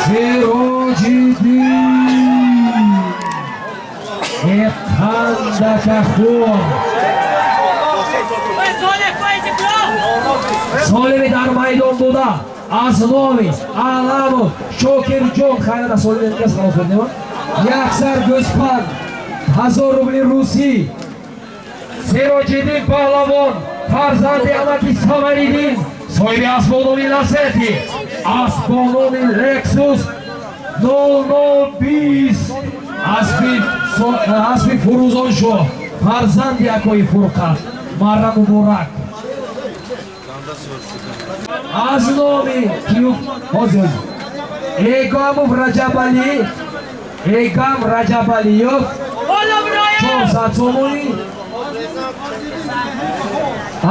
Sirojiddin Qandakahur Solimi dar maydonda Aznovi, Alamov, Shokirjon xayrida Soliminga salom berdim. Yaksar Go'span 1000 rubl Rusiy. Sirojiddin Pahlavon, farzandi amaki Samariddin, soyli Asbonovi Lasetti, Asbonovi Lexus 0020. Asbi Furuzon sho, farzandi akoy Furqat, marra muborak. Aznovi Kiyuk hozir. Egamov Rajabali, Egam Rajabaliyev, 400 so'moni.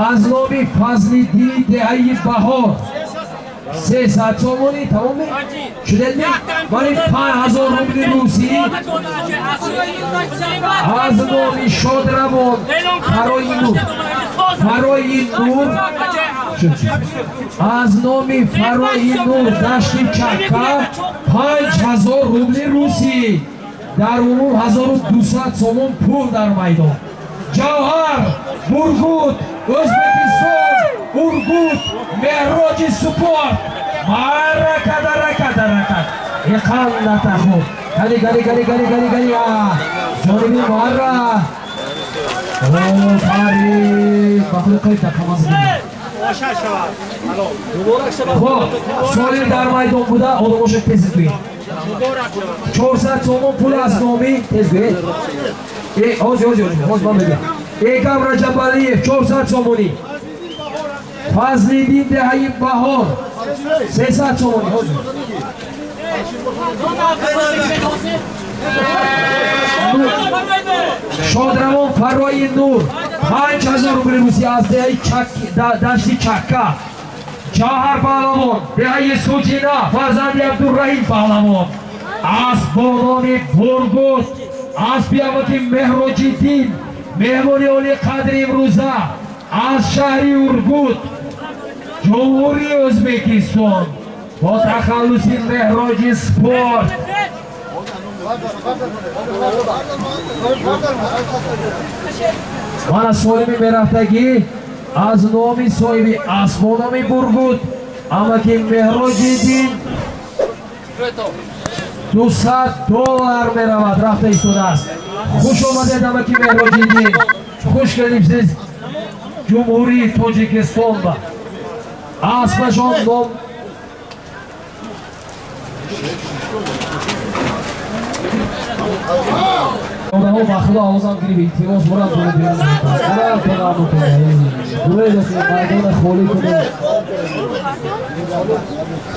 Aznovi Fazliddin Dehayi Bahor, 300 so'moni. Tamommi? Shudami? Mana 5000 rubl Rusiy. Aznovi Shodravon, Faroyi Nur. Aznomi Faroyi Nur Dashti Chakka 5000 rubl Rusiy. Dar umum 1200 so'm pul dar maydon. Javhar Burgut O'zbekiston Urgut Mehroji Sport Maraka. Iqallatahu. Gali. Jonimi marra. Fari baxliqay taqamaz. So'li dar maydon buda odamosha tez qo'ying. 400 so'm pul Aznomi tez qo'ying. Hozir bo'lmaydi. Egam Rajabaliyev 400 so'moni. Fazliddin Dehayi Bahor 300 so'moni. Hozir. Shodravon Faroyi Nur 5000 rubl Rusiy az Dashti Chakka. Javhar Pahlavon Dehayi Sujina farzandi Abdurrahim Pahlavon. Asbonovi Burgut Asbiyamati Mehrojiddin Mehmoni Oli Qadri Imruza Az shahri Urgut Jumhuriy O'zbekiston با تخلصی مهراجی سپورت mana so'limi meraftagi az nomi sohibi Asbonovi Burgut amaki Mehrojiddin $200 meravad rafta istodas. Xush omaded amaki Mehrojiddin. Xush kelibsiz Jumhuriy Tojikistonda. Asmajon nom Odamlar vaqtida og'zam kirib iltimos bilan bo'lib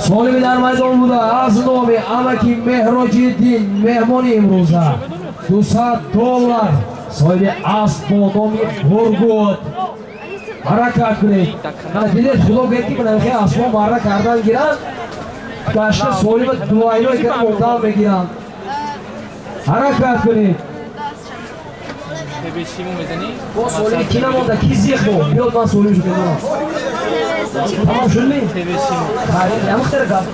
Solimi dar maydon buda Aznovi amaki Mehrojiddin mehmoni imroza $200 soyli Asbonovi Burgut harakat qiling. Mana dedi xudo berki bilan asbon marra kardan giran Kaşta solimi duaylo ekan ondan begiran harakat qiling. Tebessimi mezzani. Bu solimi kinamonda kiziyx bu. Yo'q, men solim juda. Tamam shunmi? Tebessimi. Hayır, yamıqtır qab.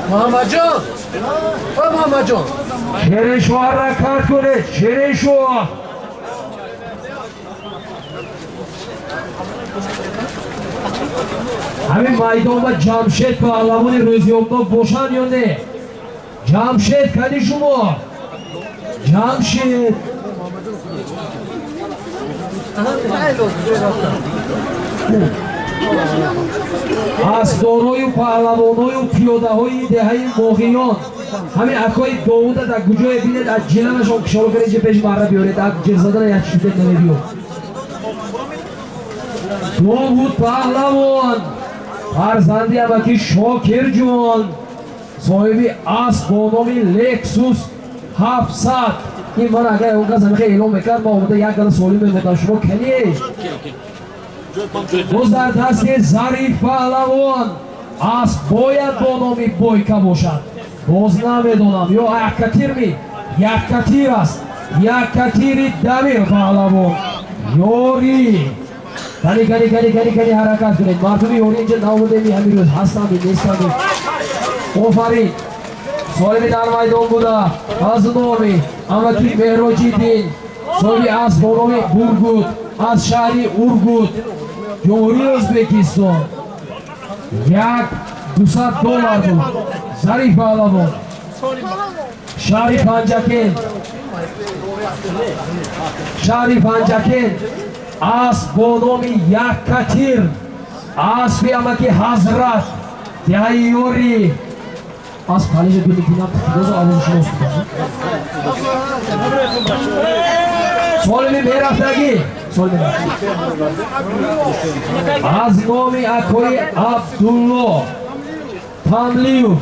Muhammadjon. Va Muhammadjon. Sheresho harakat qiling. Sheresho. Hamin maydonda Jamshed Pahlavoni Ro'ziyobda bo'shan yo'nda. Jamshed qani shuma? Jamshed. Asdoroyu Pahlavonoyu piyodahoyi Dehayi Mohiyon. Hamin akoy Dovuda da gujoy bined az jilamashon kishoro kereje pesh marra biyored az jirzadana yakshide nemediyo. Dovud Pahlavon farzandi amaki Shokirjon sohibi Asbonovi Lexus 700. این من اگر اون قسم خیلی اعلام میکرد ما بوده یک گل سولی میگفتم شما کنی گذر دستی ظریف پهلوان از باید با نامی بایکا باشد باز نمیدونم یا یک کتیر یک کتیر است یک کتیر دمیر پهلوان یاری Kani harakat kırın. Martı'nı yoruyunca navlu demi hemiyoruz. Hastami, nestami. Ofarin. Soyvi darmaydı olmuda. Aznomi. Amaki Mehrocidin. Soyvi Asbonomi Burgut. Azşari Urgut. Cumhuriyet Özbekistan. Yak $200 bu. Zarif bağlamı. Şarif Ancakin. Şarif Ancakin. As bonomi yak katir. As bir amaki hazrat. Yayori. As kalece birlikte yaptık. Alışın olsun. Solmi Meraftagi. Solmi. Aznomi Akoy Abdullah. Tamliu.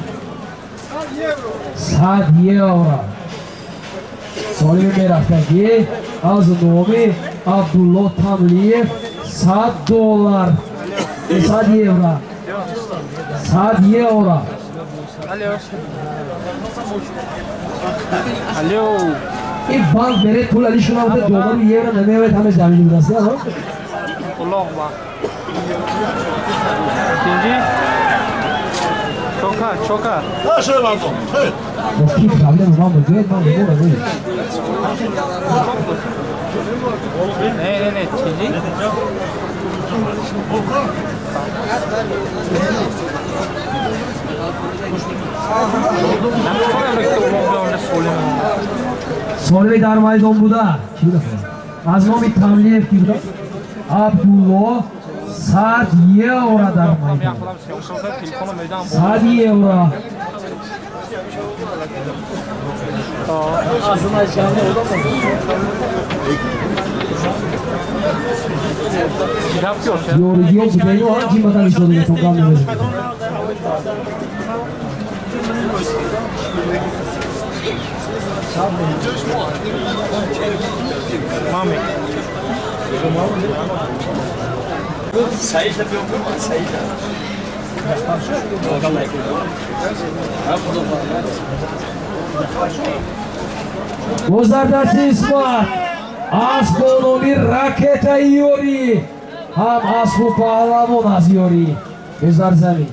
€100. Solmi Meraftagi. Aznomi Abdullah Tamliyev $100. €100. €100. Alo. एक बार मेरे फुल अली सुना होते $2 ये ना नमे में हमें जाने की वजह से हो Allah Allah. İkinci. Çoka. Ha şöyle pardon. Evet. वो की प्रॉब्लम हुआ मुझे ना वो नहीं Ne? İkinci. Solvi darmaydı olmuda şimdi Aznomi Tamliyev gibi Abdullah €100 darmaydı €100. Ağzına canlı olur mu? Yoru diyor bu beni o hangi bakalım soruyor toplamıyor. Mami. Sayı da yok mu? Sayı da. Gozardasi İsmail Asbonomi raketa yiori Ham asbu pahlavon az yiori Bezar zami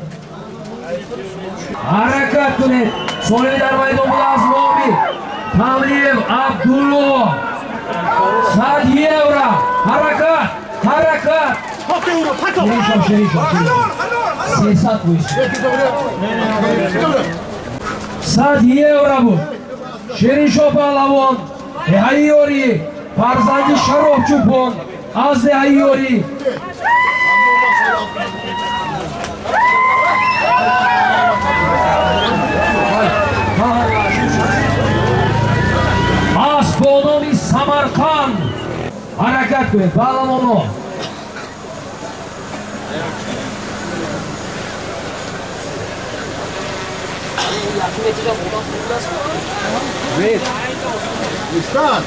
Harakat kune Solvi darmaydı olmuda Aznomi Tamliyev Abdullah €100. Harakat Şerişom Sesat bu iş €100 bu Şerişom Palavon Hayori Farzandi Şarof Çupon Azde Hayori Asbonomi Samarkand Harakat kure Palavonu İstan.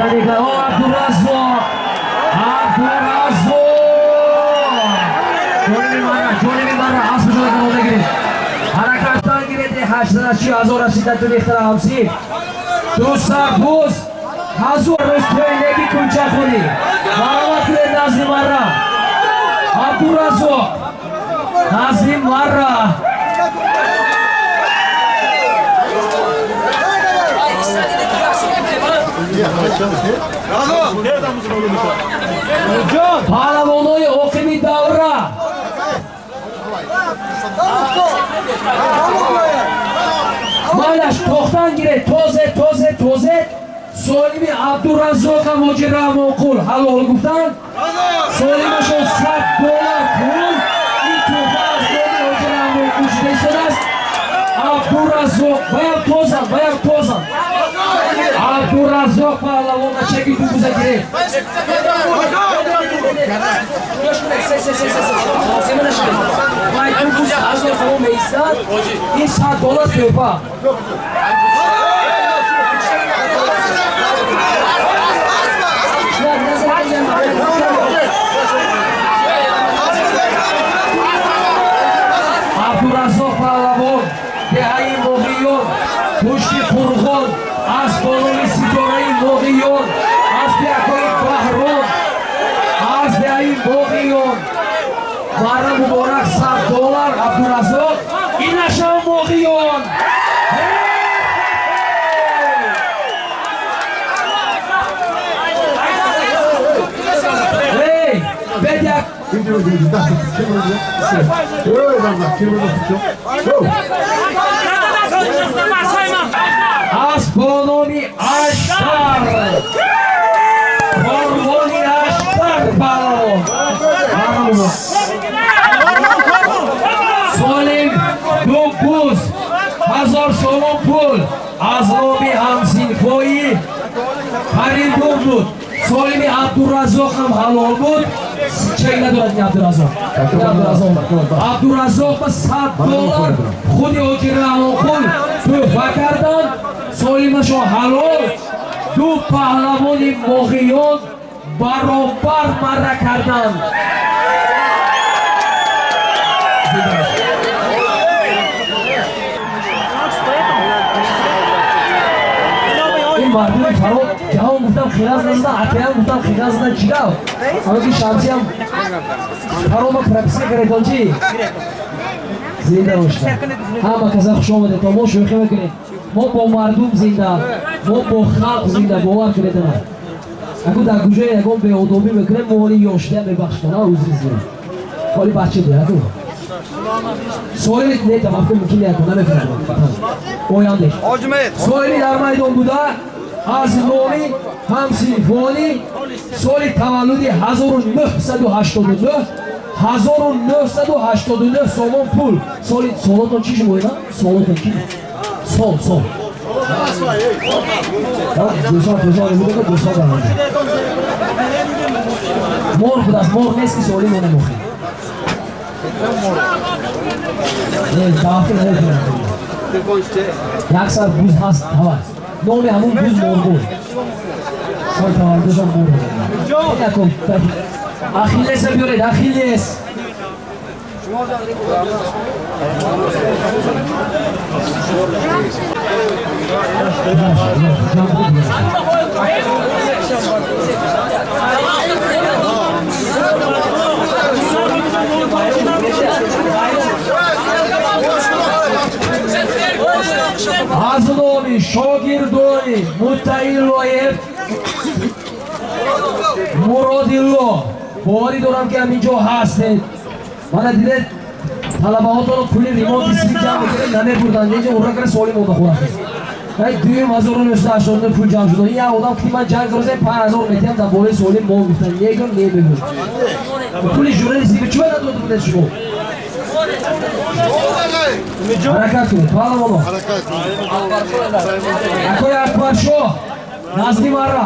Harika o Abdurrazzo Joni Mara asıl olarak oldu gibi harekattan girdi haşlanışı azora şiddetle ihtira hamsi dostlar buz hazır rüstüyle bir kunçakuri Maravatlı Nazim Mara Abdurrazzo Nazim Mara Palavonoy okimi davra Malaş tohtan gire toze Solimi Abdurrazzoqa mojira moqul halol guftan Solimi şu $100 pul İlk tohta Solimi mojira moqul şidesiz Abdurrazzoq bayağı tozan Abdurrazzoq palavonga çekip tukuza gire این $100 توپا عبدالرزاق پهلوان دهه موقعیان پشت قرغان از بالای ستاره موقعیان از دههای بحران از دهه موقعیان برای مبارک $100 عبدالرزاق اینش هم موقعیان بدک از بانوی اشتر قربانی اشتر پهلوان سالم دو بوز 1000 سوم پول از نام همسینخویی خریدون بود سالم عبدالرزاق هم حلال بود چه ندارد این عبدالرزاق عبدالرزاق به $100 خودی آجیر رحمان توفه کردن سالیمشون حلال دو پهلوان موقعیان برابر مره کردن این مردم فراد جهان گفتم خیراز نزدن عطیه هم گفتم خیراز نزدن چی گفت اما که شمسی هم فراد ما پرپسی کردن چی زنده باشتن همه کسا خوش آمده تا ما شوخی بکنیم ما با مردم زنده ما با خلق زنده باور کردن اگه در گوشه یکم به آدابی بکنیم مالی یاشته هم ببخشتن ها روزی زنده خالی بچه ده اگه سوالی نیتم افکر ممکنی اکن نمیفرم اویاندش سوالی در میدان بوده از نامی همسینفانی سال تولدی 1989 1989 سومون پول سالاتون چی شما اینا؟ سالاتون چی؟ سال دو سال بوده که 2 سال برمانده مرغ بود از مرغ نیست که سالی ما نمخیم دافی نمیتونم یک سال بوز هست نامی همون بوز مرغول سال تولدش هم مرغول نکن اخیلس بیارید اخیلس از نامی شاگردانی متعین لایف مرادالله باری دارم که همینجا هستید من دیده طلبه هاتون پولی ریمونتی سیب جمع بکنید نمه بردن اینجا اون را کنه سوالی مونده خورم دویم 1989 پول جمع شده این آدم که من جنگ روزه 5000 میتیم در بالای سوالی ما گفتن یکم نمیبود پولی جوره سیب چوه نداده بوده شما حرکت کنید پالا ماما اکوی اکبر شو نزدی مرا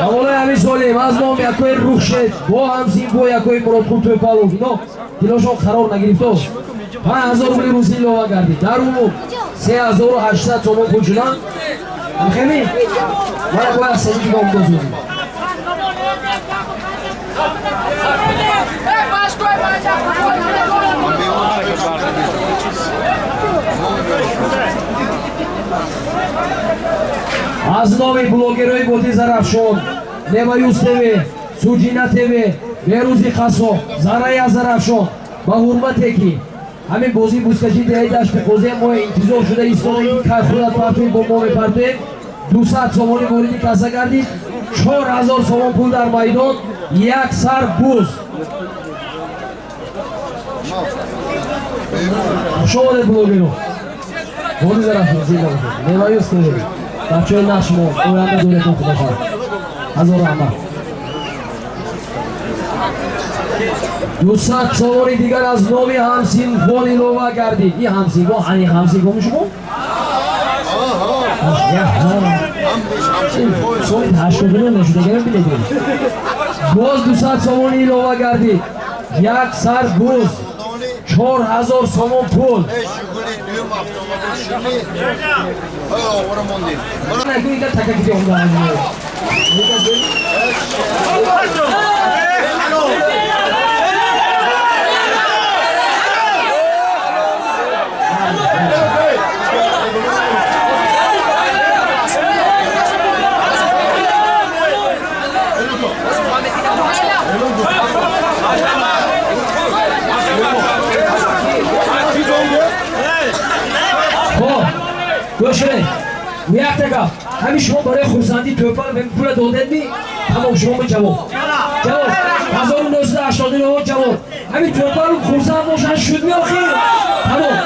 اولای همین سالیم از نام یکوی روح شد با همسین با یکوی مراد خود توی پالو اینا دلاشون قرار نگرفت 5000 روی روزی لوا کردید در اون 3800 تومان پول شدن همخیمی من باید سنی که گام دوزودیم از نام بلوگرهای بودی زرفشان نمایوز تیوی سوجینا تیوی بیروزی خاصو زرای از زرفشان با حرمت که همین بازی بوسکشی دهی داشت که خوزه ما انتظار شده ایستانه که خودت پرتوی با ما بپرتوی 200 سومانی موردی کسا کردید 4000 سومان پول در میدان یک سر بوز شما ده بلوگرو بودی زرفشان زیده باشد نمایوز تیوی بچه نشما اویانده دولتون خدا خواهد هزار رحمت 200 سواری دیگر از نامی همسین فانی لوا کردید این همسین با همین همسین گم شما соли 89 нешудагиам бидедем. Боз 200 сомони илова гардид. Як сар гӯз 4000 сомон пул. Нагӯида такакити ондаази. گوشه یک دقیقه همین شما برای خورسندی توپا به پول دادنی تمام شما جواب 1989 جواب همین توپا رو خورسند باشن شد می آخیر تمام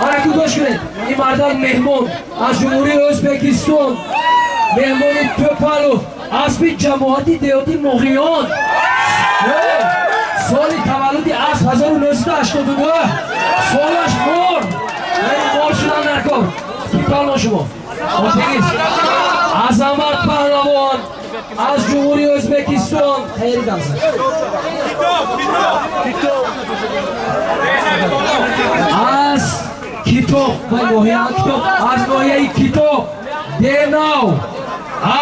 آرکو گوش کنید این مردم مهمون از جمهوری ازبکستان مهمون توپا رو اسبی جماعتی دیاتی مغیان سالی تولدی اسب 1989 سالش مر مر شدن نکن پهلوان شما آتیگیز عظمت پهلوان از جمهوری ازبکستان خیلی دنسن از کتاب از نوحیه کتاب دیناو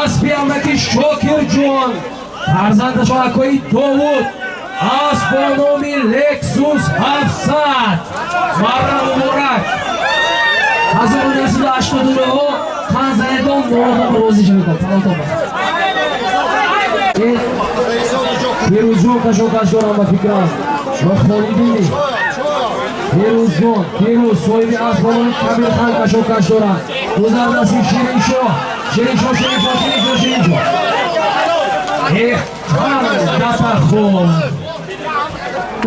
از پیامکی شاکر جوان فرزندش اکوی داوود از با نامی لکسوس 700 مرم مبارک 1989 تنزانیدان نوردان روزیش میکن پیروز جون کشوکش دارم با فکرم با خالیدینی پیروز جون پیروز سویبی اسبالانی کبیر خان کشوکش دارم گذردستی شیرین شو دفع خون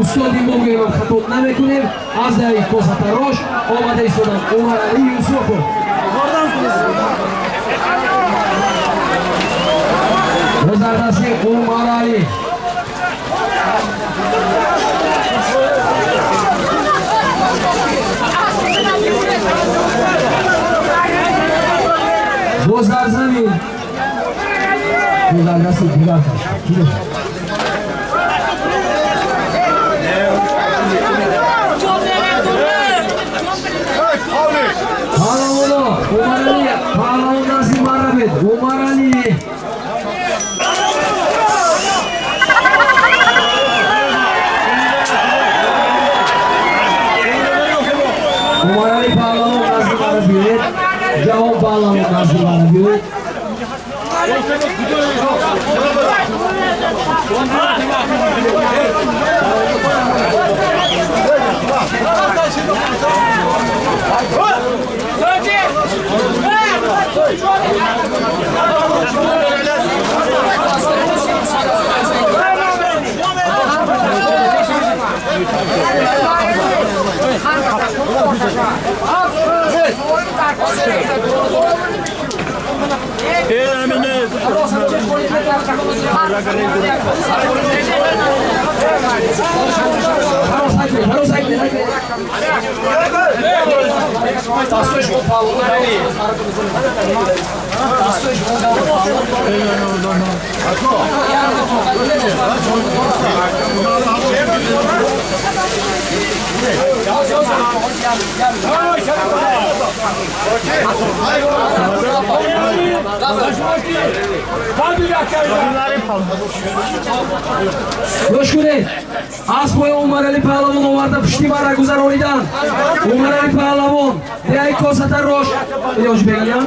استادی موقعی رو خطاب نمیکنیم از دایی کوسطراش آمده ایستادن عمر علی یوسف گذردستی عمر علی گذر زمین گذردستی دیگر کش پهلوان نزدی مرا بید عمر علی عمر علی پهلوان نزدی مرا بید جوان پهلوان نزدی مرا بید گوش کنید اسبای عمر علی پهلوان آورده پشتی مرا گذرانیدن عمر علی پهلوان دیگه کوسطر روش بیاجی بگلیم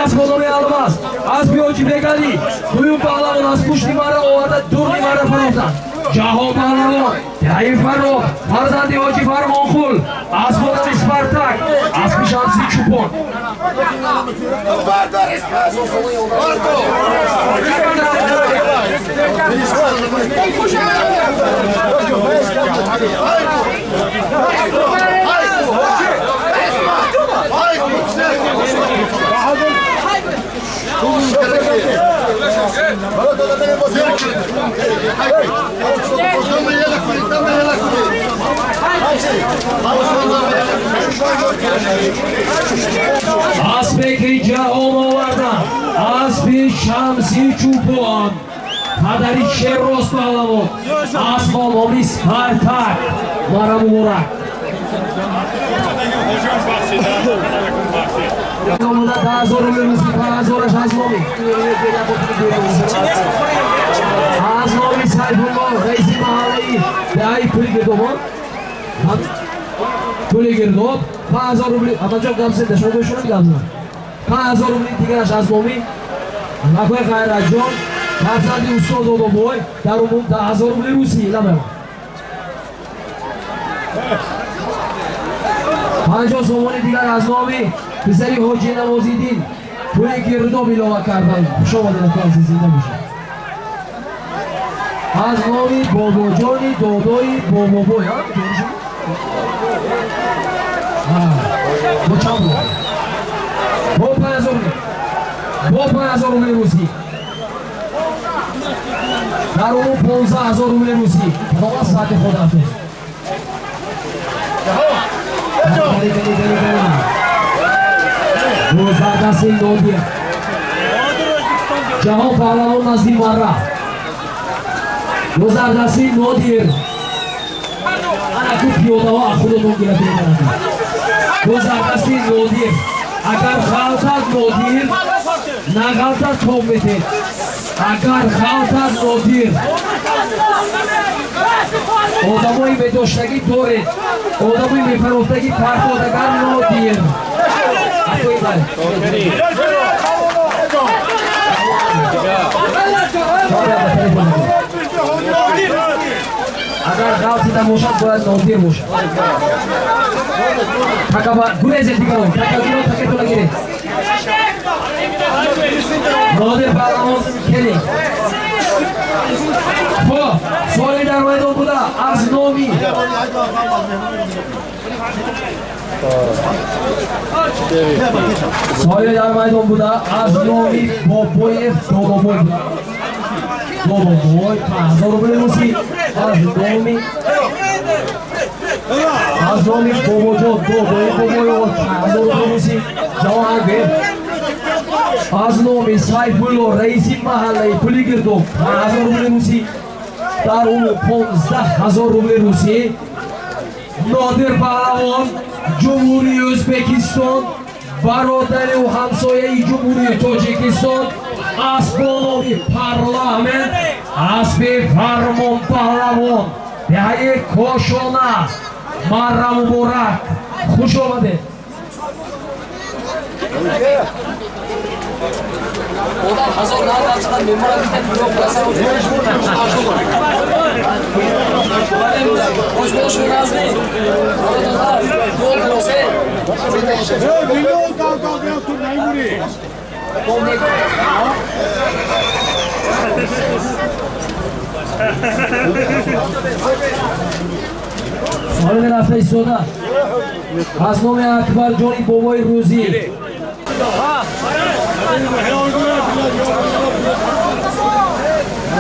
اسب آدمی الماس اسب بیاجی بگلی دویم پهلوان از پشتی مرا آورده دورنی مرا فروختن جهان پهلوان دیگه فرو فرزندی حاجی فرمانخول اسب آدمی سپرتک اسب شانسی چوپون اسب جهان آوردن اسب شمسی چوپان پدری شیر راست پهلوان اسب نامی سپرتک مرا مبارک آمده 10,000 روبل روزی 5,000 از نامی از نامی سیفالله رئیس محلی دهی پولی گردومان پولی گردوب 5,000 روبل اما جا گم سنده شما بشونه گم نه 5,000 روبل دیگرش از نامی نکوی خیرت جان فرزندی استاد دادو بای در عموم 10,000 روبل روزی نمیم 50 سومانی دیگر از نامی پسری حاجی نوازیدین پولی گردوب ایلاوه کردن شما دیدن که عزیزی نمیشه از نامی بابا جانی دادایی بابا بای با چند بود با 5,000 با 5,000 روبل روزی در اون 15,000 روبل روزی با ساعت خود افته روزدستی نودیه جهان پهلوان نزدی مرا روزدستی نودیه انا کو پیوده ها خودو نگیره بیدن روزدستی نودیه اگر خالتت نودیه نغلتت توب میتید اگر خالتت نودیه آدمایی به داشتگی دارید آدمایی به فروختگی پرخوردگر نودیه اگر غلطی باشد باید نادیر باشد گریزه دیگر اون تکه تو نگیره نادیر پهلوان کلی سوالی در میدان بوده از نامی سوالی در میدان بوده از نامی بابای دادابای بوده دادابای 5,000 روبل روزی از نامی بابا جان دادای بابای 5,000 روبل روزی جوان بیر از نامی سیفالله رئیس محله پولی گردوب 5,000 روبل روزی در اون 15,000 روبل روزی نادر پهلوان جمهوری ازبکستان برادر و همسایه جمهوری تاجیکستان اسب نامی پارلمنت اسب فرمان پهلوان دهه کاشانه مرا مبارک خوش آمده Odan hazır nereden çıkan memura bir tek yok burası. Hoş buluşun Nazmi. Orada yol olsa. Milyon kalk yaptın Naymuri. سوال رفته ایستاده از نام اکبر جانی بابای روزی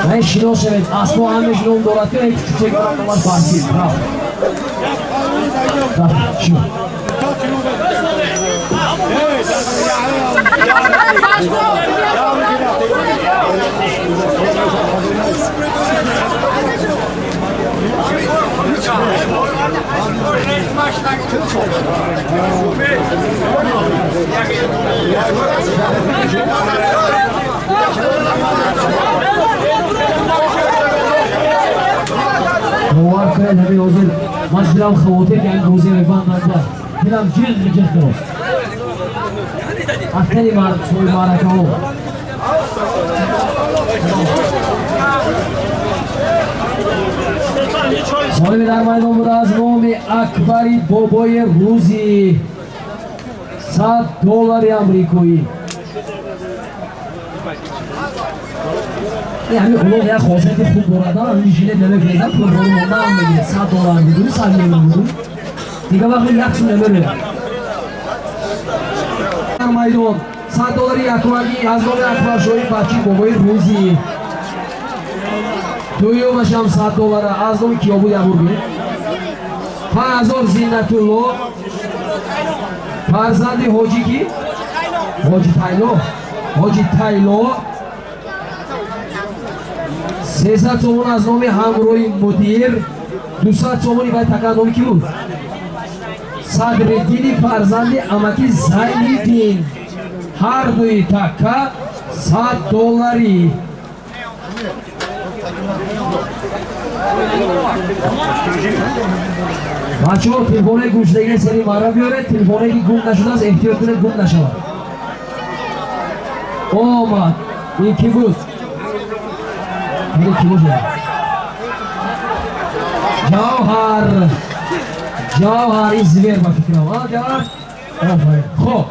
من شناس شوید اسما همش نام دارد که هیچ کوچک برام نماد فارسی شو باور کنید همین حضور من دلم خواهده که این روزه میبان نده دلم جلد درست اختنی مرد سوی مارکه ها صاحب در میدان بود از نام اکبری بابای روزی $100 امریکایی همین اولو یک خواستگی خوب برده همین جیله نمک ریزم پول برو مونده هم بگیره $100 میدونی سالیه میدونی دیگه وقتی یک سو نمره در میدان $100 یکمگی از نام اکبر شوی بچی بابای روزی دویومش هم $100 از نام کیا بود یبور بید 5,000 زینت الله فرزند حاجی کی؟ حاجی تایلو. حاجی تایلو 300 تومان از نام همروی مدیر، 200 تومانی باید تکر نامی کی بود؟ صدرالدین فرزند امکی زینالدین. هر دوی تکر $100. بچه ها تلفونه گوشتگی سری مرا بیاره، تلفونه که گم نشده است احتیاط کنه گم نشود. آمد این کی بود؟ این کی بود؟ جوهر این زیر با فکرم ها جوهر؟ خب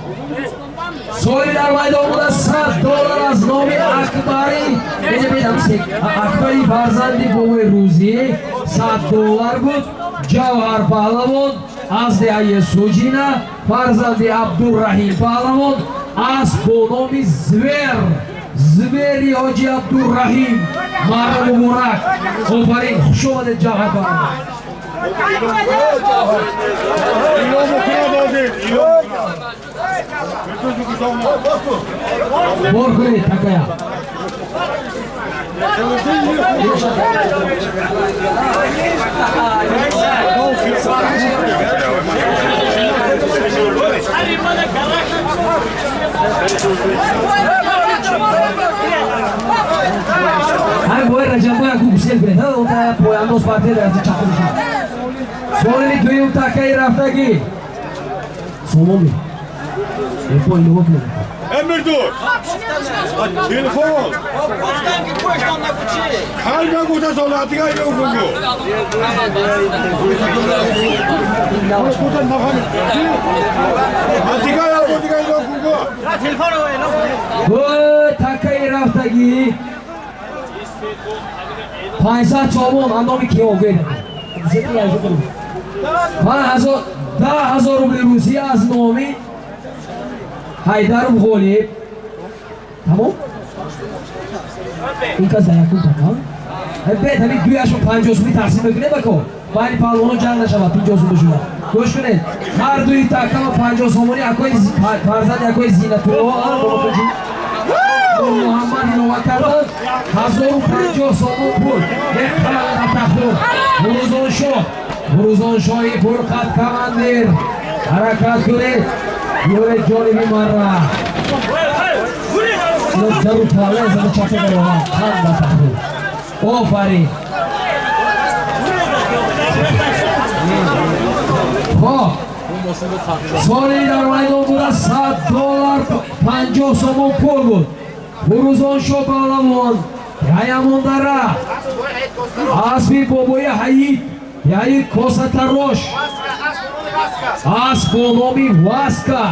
سوی در میدان بوده $100 از نام اکبری. اینجا بیدم سیک اکبری فرزندی بابای روزی $100 بود. جوهر پهلوان از دهه سوجینا فرزندی عبدالرحیم پهلوان از بانام زویری حاجی عبدالرحیم مرد مبارک. آفرین خوش آمدید جوهر پهلوان. بار کنید تکایا. Hai voi raggiamo a Gubsel ben, non ta poi hanno spartito da città. Sono i due takai raftagi. Somomi. E poi lo vuoi? Emir dur. Telefon. Kalma kuda sola atiga yok bu. Kuda nafam. Atiga yok bu. Telefon o takai raftagi. 500 تومان اندامی که اوگه زیادی ایجاد کنم. 10,000 روبل روسی از نامی حیدر غالب. تمام؟ این کار ضایع کن تمام. بعد همین 250 سومی تقسیم بکنه بکن. باید پهلوانو جنگ نشود 50 سوم شما. گوش کنید. هر دوی تکم 50 سومانی اکوی فرزند اکوی زینت الله محمد نوکردن 1050 سوم بود. یک خلال تخت بروزان شاهی پرقد کماندیر حرکت کنید. یوره جانبی مرا درو پاله زده چاپه دارم خند تخت. آفرین. خب سالی در میدان بوده $100 50 سوم پول بود. بروزان شو پهلوان یایمون داره اسبی بابای حیید کوسه تروش اسب نامی واسکا.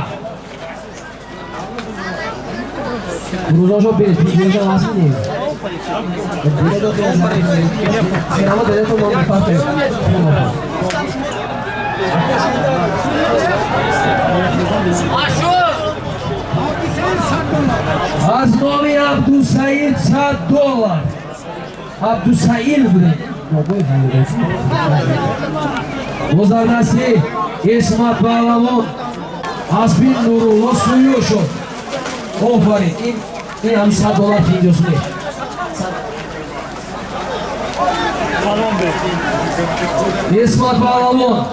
بروزان شو پیش اسب نیم سینما داره تو نام پاته از نامی عبدالسعید $100. عبدالسعید بوده گذردستی اسمت پهلوان اسبی نورالله سویو شد. آفرین این هم $100 اینجاست می اسمت پهلوان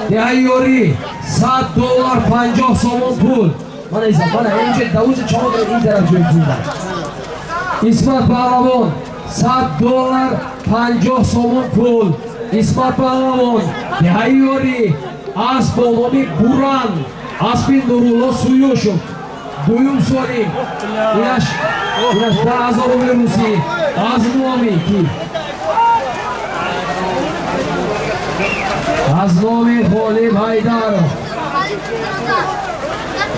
دهیاری $100 50 سوم پول. من اینجا دوز چهار این طرف جوی پول اسمت پهلوان $100 50 سوم پول. اسمت پهلوان دهیاری اسب نامی بوران اسبی نورالله سویو شد. دویم سوالی اینش 10,000 روبل روسی از نامی کی از نامی غالب حیدر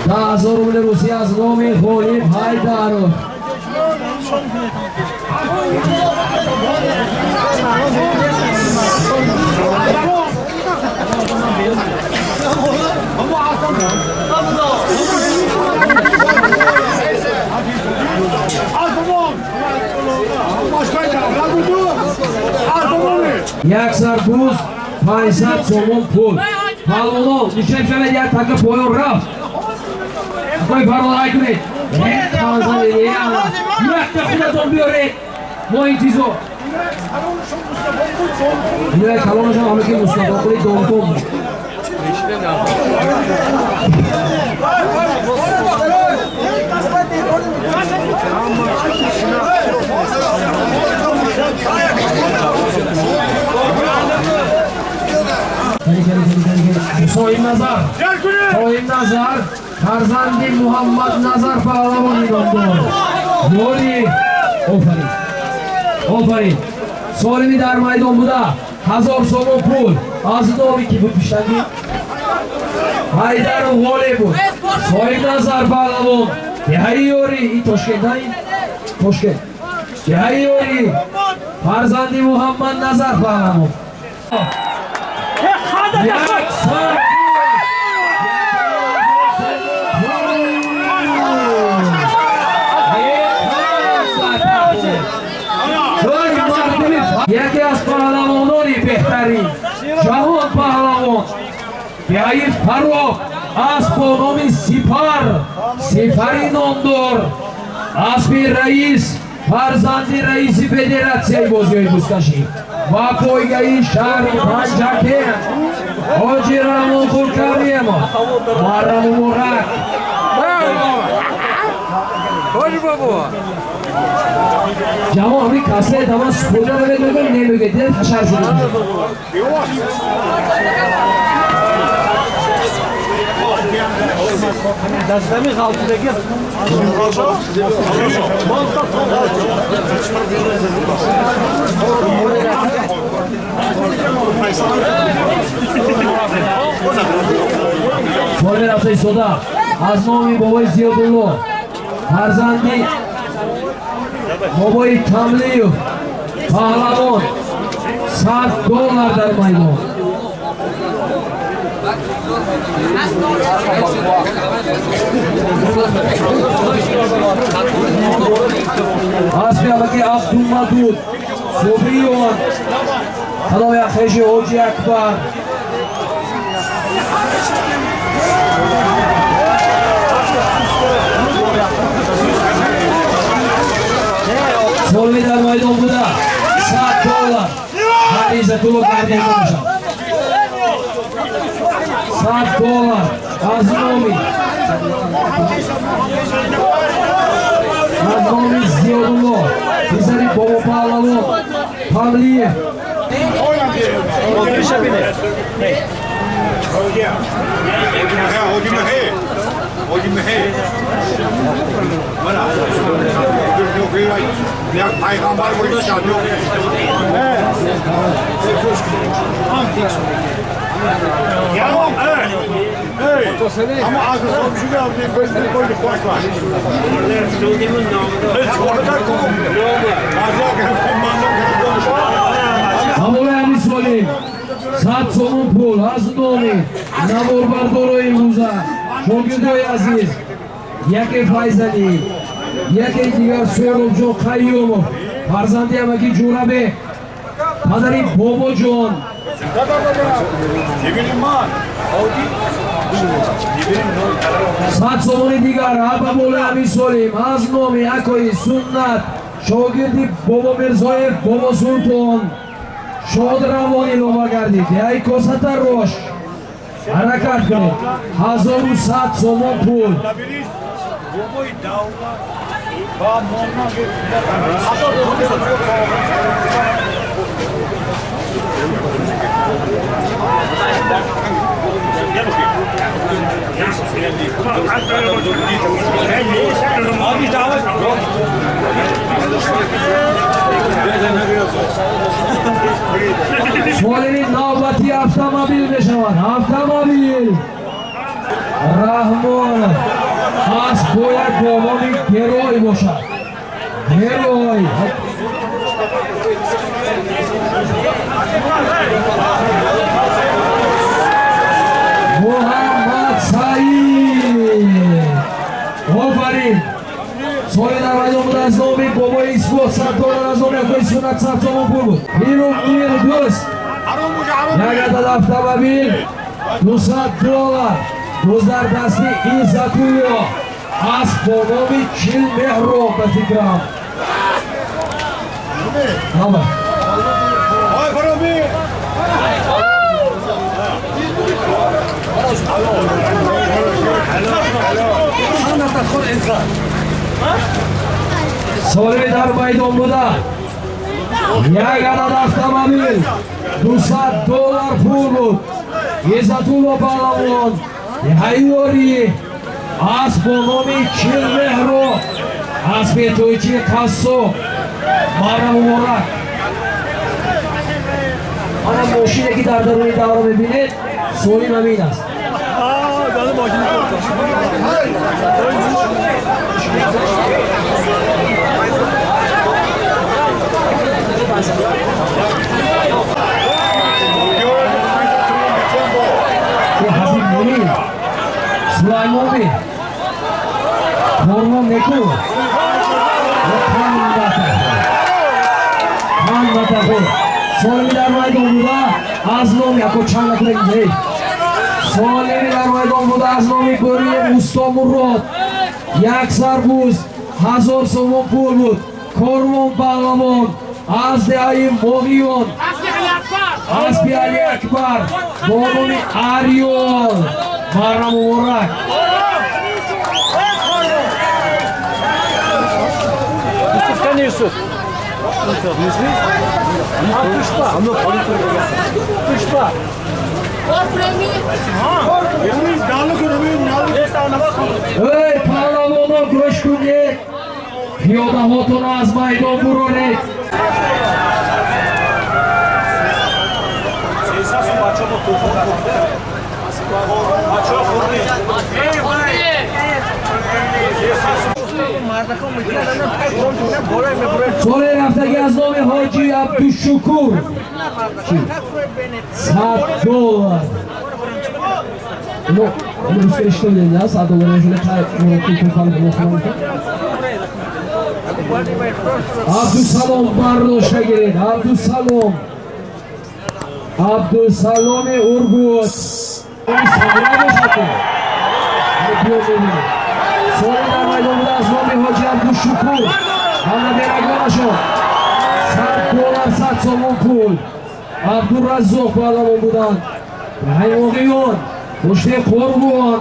10,000 روبل روسی از نامی غالب حیدر. یک سر دوز 500 سوم پول. Palmonov nishonchalar yak taka poyon raf. Qo'y parolay kunit. Tanzan yana. Yurakda xudodan buyuring. Mo'in tizo. Yurak kalonishon amaki mustafa qo'y dom. So'yin Nazar. So'yin Nazar. Farzandi Muhammad Nazar Pahlavon inomdor. Yo'li. Ofarin. Ofarin. So'limi dar maydonida 1000 so'm pul. Azidovi ki bu pishlangi. Haydar G'olibov. So'yin Nazar Pahlavon. Yahyori Toshkentdan. Toshkent. Yahyori. Farzandi Muhammad Nazar Pahlavon. یکی از پهلوانان بهترین جهان پهلوان بیایید فرخ از با نام سپری نامدار اسبی رئیس فرزندی رئیس فدراسیون بازی بوسکشی و پایگاهی شهر پنجکه حاجی رحمان خورکاری ما محرم مبارک جوان همین کسه تمام سپوده رو بگم نمیگه دیده تشر شده دستمی خالقی بگیر سوال رفته صدا از نامی بابای زیادالله فرزندی بابای تملیو پهلوان $100 در میدان اسبی آقای عبدالمدود صبریون خدای خیش حاجی اکبر سولمی در میدان بوده $100 هر عزتولو گردیم باشم $100 از نامی زیادالله پسری بابا پهلوان پملیه Peygamber boyu çalıyor. Tamam, evet. Ama ağzı sormuşu geldi, gözleri koydu, boş var. Hamole Amis Solim, 7 so'm pul, az nomi, navor bardoro imruza, shogirdoy aziz, Yake Fayzali, Yake digar So'rovjon Qayyumov, farzandi amaki Jo'rabek, padari Bobojon. Sad so'moni digar Hamole Amis Solim, az nomi Akoyi Sunnat, shogirdi Bobo Mirzoyev, Bobo Sulton. شاد روانی لوما گردید یای کوستا روش حرکت کنید 1100 سوم پول سوالین نوبتی автомобиль بشود автомобиль رحمان از باید بابامی گروی باشد گروی محمد سعید آفرین سوال در میدان بود از نامی بابای اسپورت $100 از نامی اکوی سنت 100 تومان پول بود بیرون دوست یک عدد автомобиль $200 Gozdardasti Izzatuyo Asponovi Chilmehro Batigram. Tamam. Ay Farobi. Solvi dar maydonida yagona avtomobil $200 pul Izzatulo Palavon Hayori Asponovi Chilmehro Asbetoychi Qasso Mara muborak. Ana mashina ki dar daruni davro bebined so'lim amin ast. Dani mashina Habib Mo'min, Sulaymonovi, Kormon Neku, Khan Matafe, Solvi dar maydonida Azlom jako chanaklangi. Solvi dar maydonida Azlomi ko'rib Ustomurod, yak sarbuz, 1000 so'm pul bud. Kormon Palavon, Azdeayim Mog'iyon, Aspi Ali Akbar, Bonomi Ariol, Mara muborak. Yusuf. Ey Palavono go'sht kunga piyoda xotini az maydon buroned. So'lay haftagi aznomi Hoji Abdushukur $100. Bunu üstüne işlemeyin ya, $100 şöyle Abdusalom Barloş'a girin, Abdusalomi Urgut. Sabra boşaltı. So'lida maydonida Aznomi Hoji Abdushukur Ana Beragonaşov $100 100 so'm pul. Abdurazzoq Palavondan Haymogiyon Qo'shni Qo'rg'on.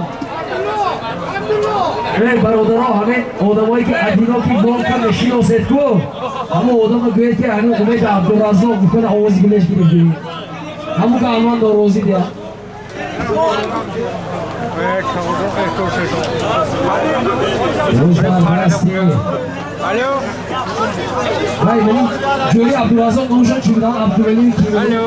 Ey barodarlar, hamma odamlar ki adino ki bol ka meshinosetku. Hamma odamlar go'yo ki ani umid Abdurazzoq bukana ovoz bilish kerak. Hamma ka alman norozi diya. Ro'zgar Barasti. Alo. Hay benim Jo'li Abdurazzoq no'shan chundan Abdulalim kim? Alo.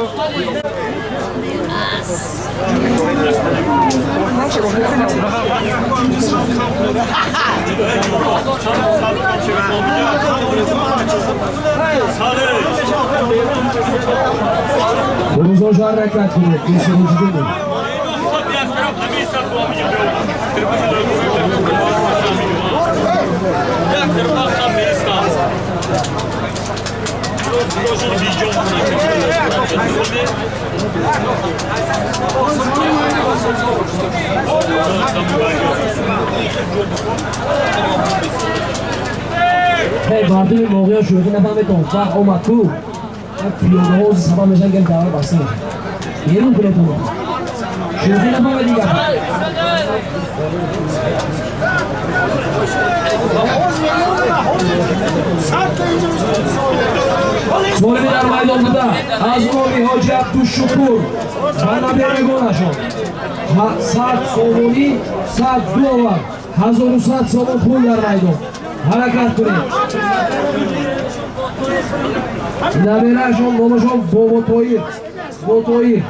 Ro'zgar harakat qilib, kechiringizni. Hey, bardimi موقعی شروعی نفهمیدم فقط اومد تو پیاده ها سبا میشن که داره بسته یه رو بره تو شروعی نفهمه دیگه So'lvi dar maydonida Aznomi Hoji Abdushukur Ana Beragonaşov $100 $100 $1100 so'm pul dar maydon. Harakat qiling. Naberashov Nomashov Botoyev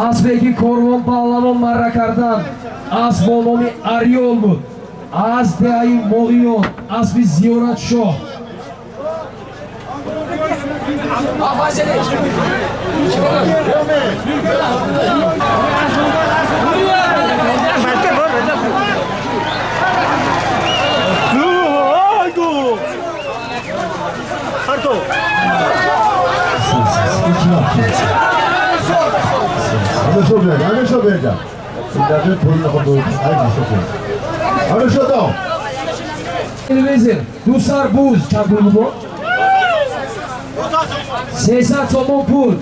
Asbeki Korvon Palavon Marrakardan Asbonomi Ariol bud. Azdeayim Mog'iyon Asbi Ziyorat Shoh. Anlaşıldı. vereceğim. Sizlerden torunla kontrolü. Hayır, başlasın. Anlaşıldı. Televizor, Dusar Buz, çapuldu bu. Sesat Somopul,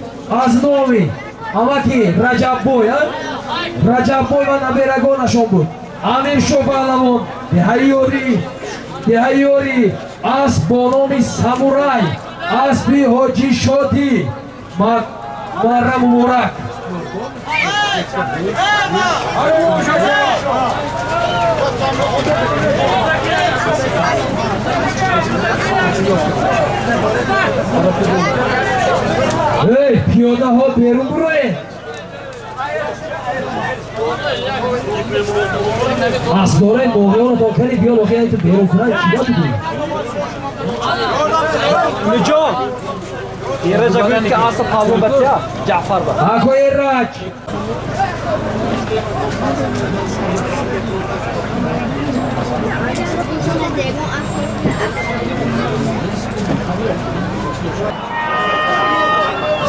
Aznovi, Amaki, Rajab Boy, ha? Rajab Boy va Naberagona Shombul. Amir Shobalamon, Dehayori, As Bonomi Samurai, Asbi Hoji Shoti, Maram Murak. Hey, piyoda ho berum buraya. Asdore moğol dokeli biyolojiya itu berum kuray tidak tuh. Nijon. Yerajagul ki asıl Pavlo Batya, Jafar var. Ako Eraj.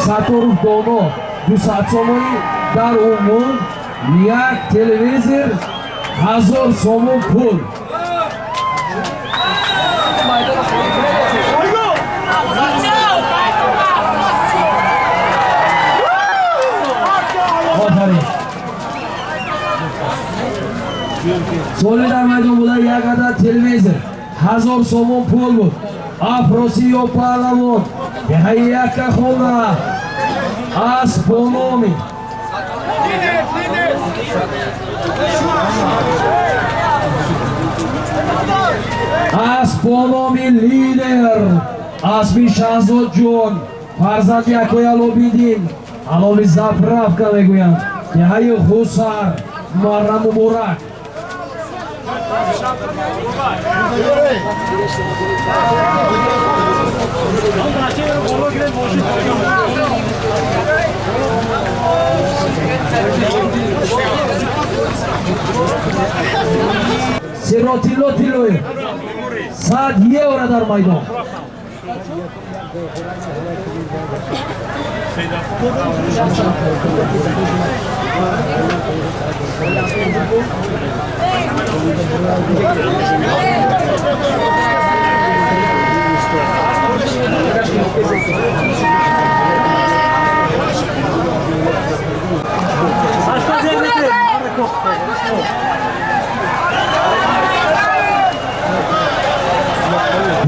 Satu dono, du satsomoi dar umum, yak televizor, hazır somun pul. Solidar maydon bular yakada televizor, hazır somun pul bu. Afrosiyo palamon, behayaka khona, as bonomi. As bonomi lider, asbi Shahzod Jon, farzandi akoya lobidin, alovi zapravka meguyan, behayi Husar, Muharram Mubarak. Sirotilo saat ye ora dar maydon.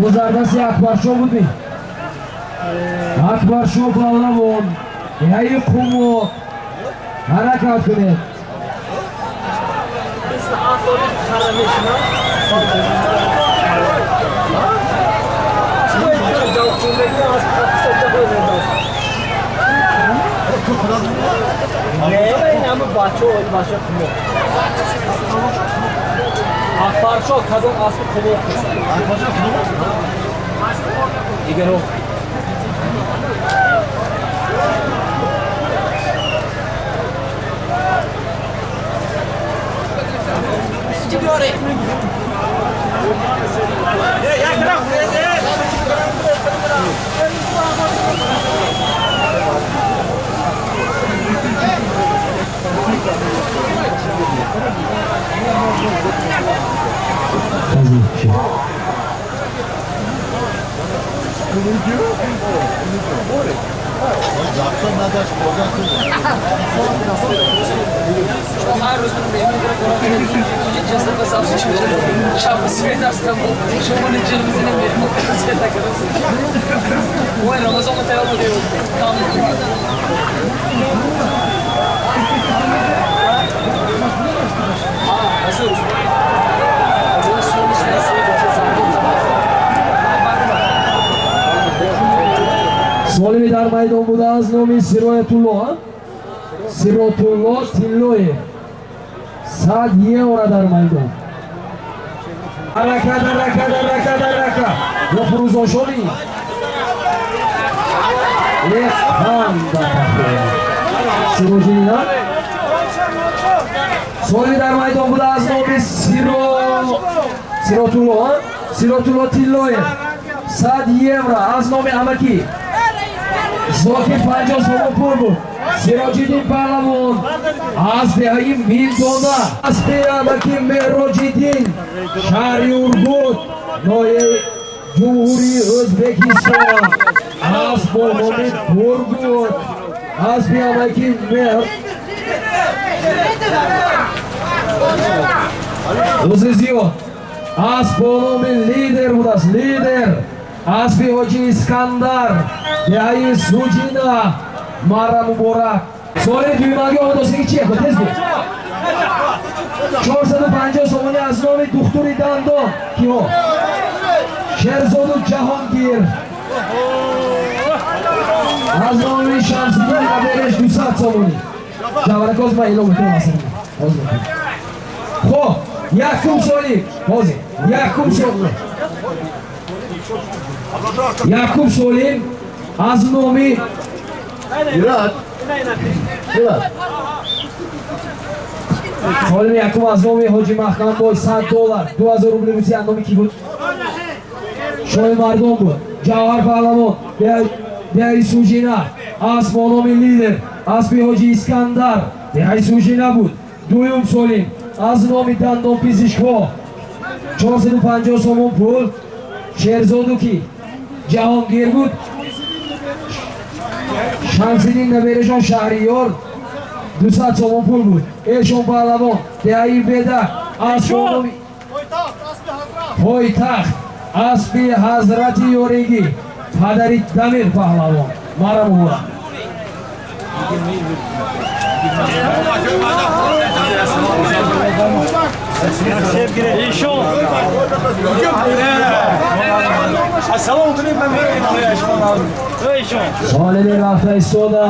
Buzarda se Akbar Show budi. Akbar Show bağlamon. Yayi kumu. Harakat kune. Akbar Show kadın aslı kulu. İger o. Solidar maydon budaz nomi Sirotullo, Sirotullo Tilloye. Saat ye ora dar maydon. Araka. Yapuruz oşoli. Lefanda. Sirojina. Solidar maydon budaz nomi Sirotullo, Sirotullo Tilloye. Saat ye ora az nomi amaki. Zoki Panjo Somopurbu, Sirojiddin Pahlavon az dehai Mildona Asbeyamaki Merojiddin Shahri Urgut Noye Cumhuri O'zbekiston Asbonomi Turgut Asbeyamaki O'ziziyo Asbonomi lider budas lider Asbi Hoji Iskandar Dehai Sujina Mara Muborak So'ri düğmagi odosiga chiyapti tezda 450 so'mni az nomi Duxturi Dandon Kiho Sherzodu Jahongir az nomi Shamsiddin Aberish 200 so'mni Javara kozma ilov o'tirmasin Xo'p Yakub Solim hozir Yakub Solim az nomi Irat. Solim Yakub az nomi Hoji Mahkamboy $100 2000 rubli bo'lsa nomi ki بود Shoy Mardon بود Javhar Pahlavon Dehai Sujina Asbonomi lider Asbi Hoji Iskandar Dehai Sujina بود Duyum Solim az nomi Dandon Pizishko 450 so'm pul Sherzoduki Jahongir بود Shamsiddin Naberishon Shahriyor 200 so'm pul بود Eshon Pahlavon Dehai Beda Asbonomi Poytaxt Asbi Hazrati Yorigi Padari Damir Pahlavon Mara Muborak Eshon. Assalomu alaykum men Eshon. Solih Rafi Soda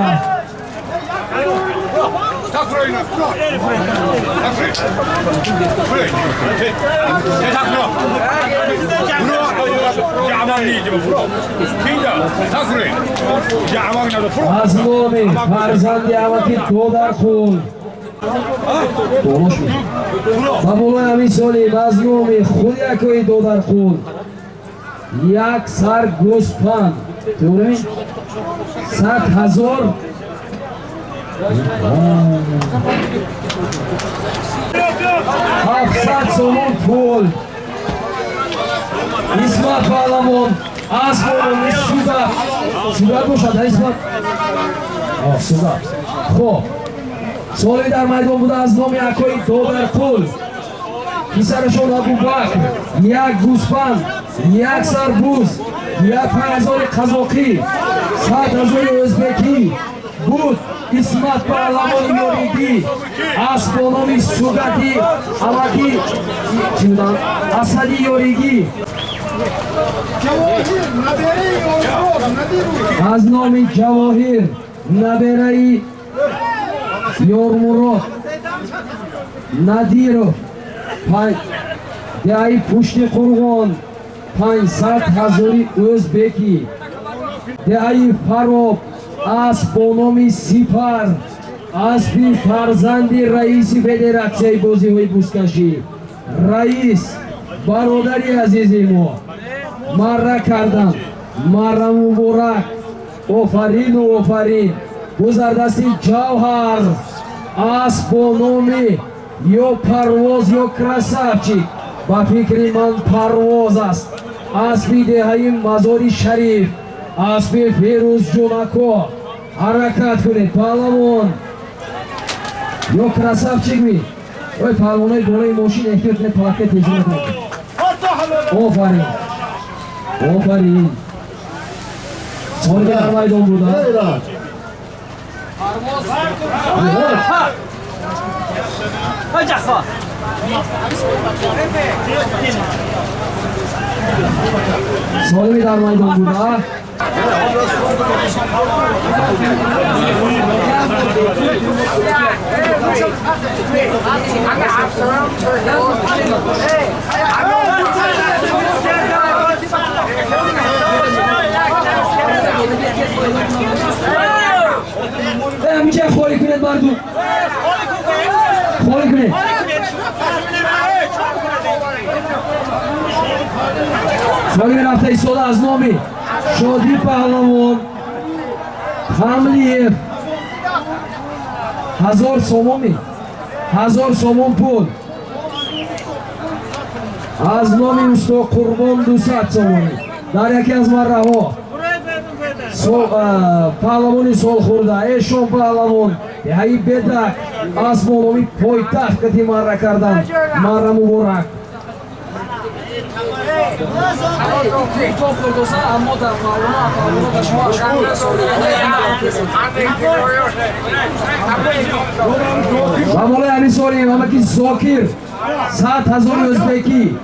Azmomi farzandi amaki Dodarxun Babulay Amin Solim Azmomi Xudiyakoy Dodarxun Yak sar go'span to'g'rimi 100,000 700 so'm pul Ismat Pahlavon Asbonomi Sugat bo'shadi Ismat Sugat xo'p So'li dar maydon bude az nomi Akoy Dodarxun Kisarashon Abubakr Yak Guspan Yak Sarbuz Yak 5000 Qazoqi 100,000 O'zbeki Bud Ismat Pahlavon Yorigi Asbonomi Sugati Amaki Asadi Yorigi az nomi Javohir Naberai Yormurod Nadirov Dehai Pushti Qo'rg'on 500,000 O'zbeki Dehai Farob Asbonomi Sipar Asbi farzandi raisi federatsiyayi bozihoyi buzkashi rais barodari azizi mo marra kardam marra muborak ofarin guzardasti Javhar Asbonomi yo parvoz yo krasavchik ba fikri man parvoz ast Asbi Dehai Mazori Sharif Asbi Feruz Junako harakat kuned Pahlavon yo krasavchikmi oy Pahlavonay bolay moshin ehtiyot ne palakka tejribet ofarin So'ngar maydon burada So'li dar maydon burada میشه خوری کنید مردم خوری کنید سالی رفته ایستاده از نامی شادی پهلوان حملیف 1000 сомон 1000 сомон пул аз номи усто Қурбон 200 сомон дар яке аз марраҳо паҳлавони солхӯрда эшон паҳлавон ҳаи бедак аз бо номи пойтахт кати марра кардан марра муборак Замоле амисорим амаки Зокир 100,000 өзбеки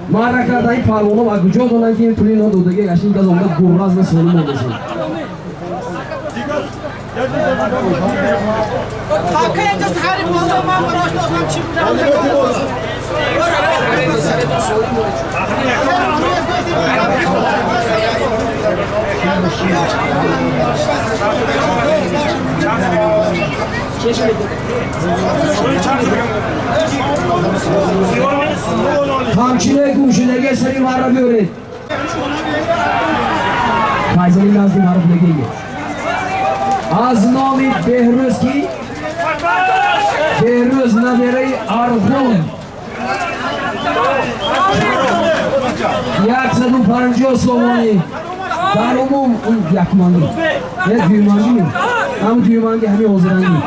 марра кардаи паҳлавоном агуҷо донанд ки пули ино додаги гашин газонда гурразна солим мондаси ҳамчине гӯшидаги сари марра биёред файзали назди марра бидагиги аз номи беҳрӯз ки беҳрӯз набераи Арғун 150 сомонӣ дар умум якманги дюйманги ҳам дюйманги ҳами ҳозиранги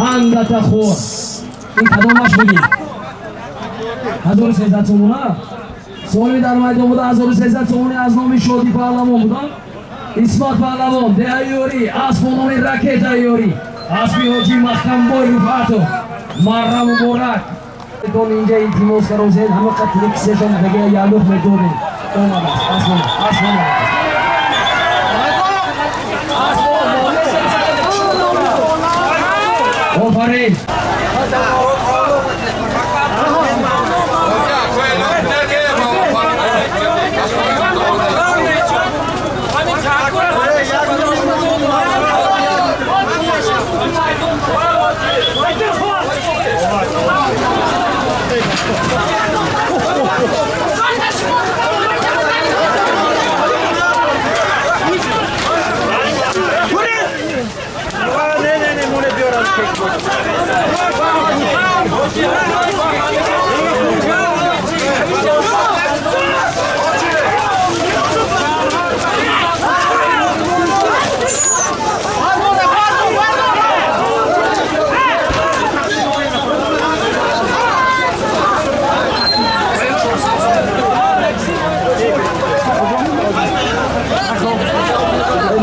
خندت خور این کدامش بگید 1300 سومون ها سومی در میدان بوده 1300 سومونی از نامی شادی پهلوان بودن اسمت پهلوان دهیوری اسب و نامی رکت ایوری اسبی حاجی محکم بای رفعتو مرم مبارک کن اینجا التماس کردم زید همه قتل کسیشان بگه یالوخ میدونیم اومد اسمان آفرین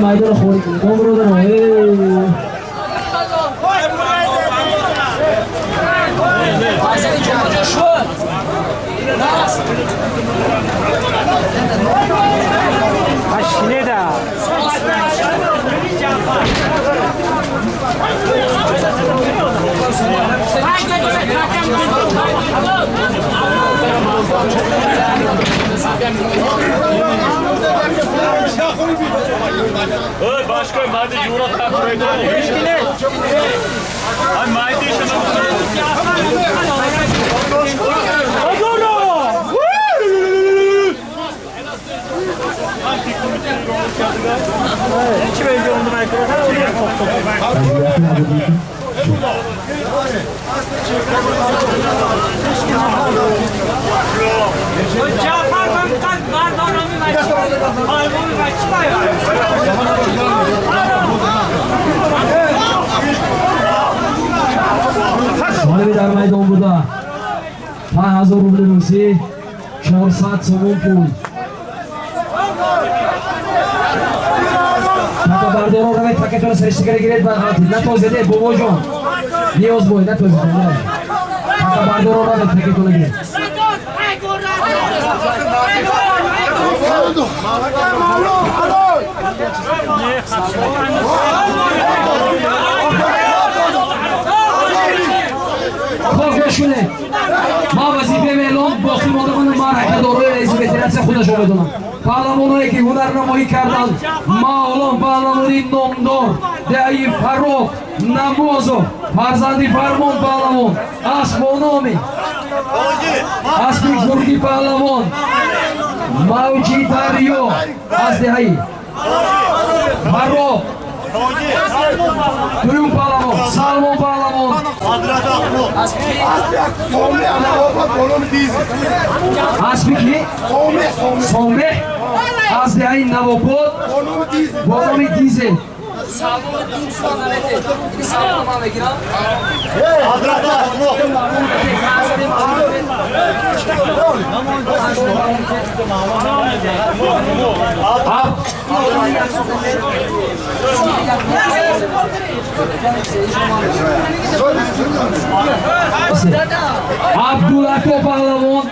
मैदान खोल दोनों उधर है Oy başka madde Euro kapsaydı. Ay madde işe Sahibi در میدان بوده 5000 روبل روسی 100 сомон пул. Така бардорон равед пакетон срештикаре гиред ба хати. Натозеде бобоҷон. Ниёз бой натозеде. Така бардорон равед пакетон гиред. خب گوشونه ما وظیفه اعلام باقی مانده کنم ما حرکت‌دارای رئیس فدراسیون خودشو بدونم پهلوانایی که هنرنمایی کردن معلوم پهلوانی نامدار دایی فروخ نمازو فرزندی فرمان پهلوان اسمانامی اسمی گرگی پهلوان موجی دریو از دهایی فروخ دویم پهلوان سلمان پهلوان اسمی کی؟ سومه از دهایی نواباد بانومی دیزل Salmonu Dunsman nöbeti. Salmonu ama giren. Abdulato Pahlavon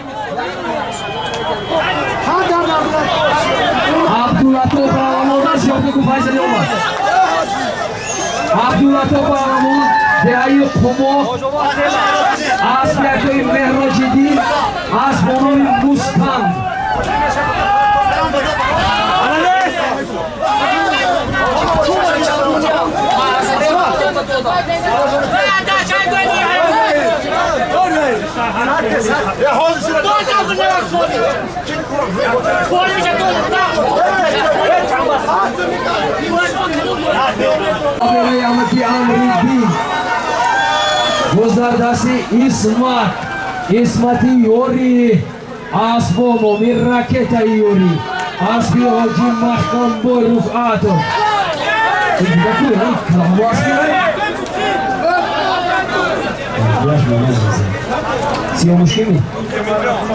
Abdulato Pahlavon'dan Siyoklu Faysal olmaz. Abdulato Pahlavon Dehayi Kumok Asliyakoy Mehrojidin Asmonovi Mustan Amati Amridin Gozdardasi İsmat İsmati Yori Asbono Mirraketa Yori Asbi Hoji Mahkam Boy Rufato Сиомушкими?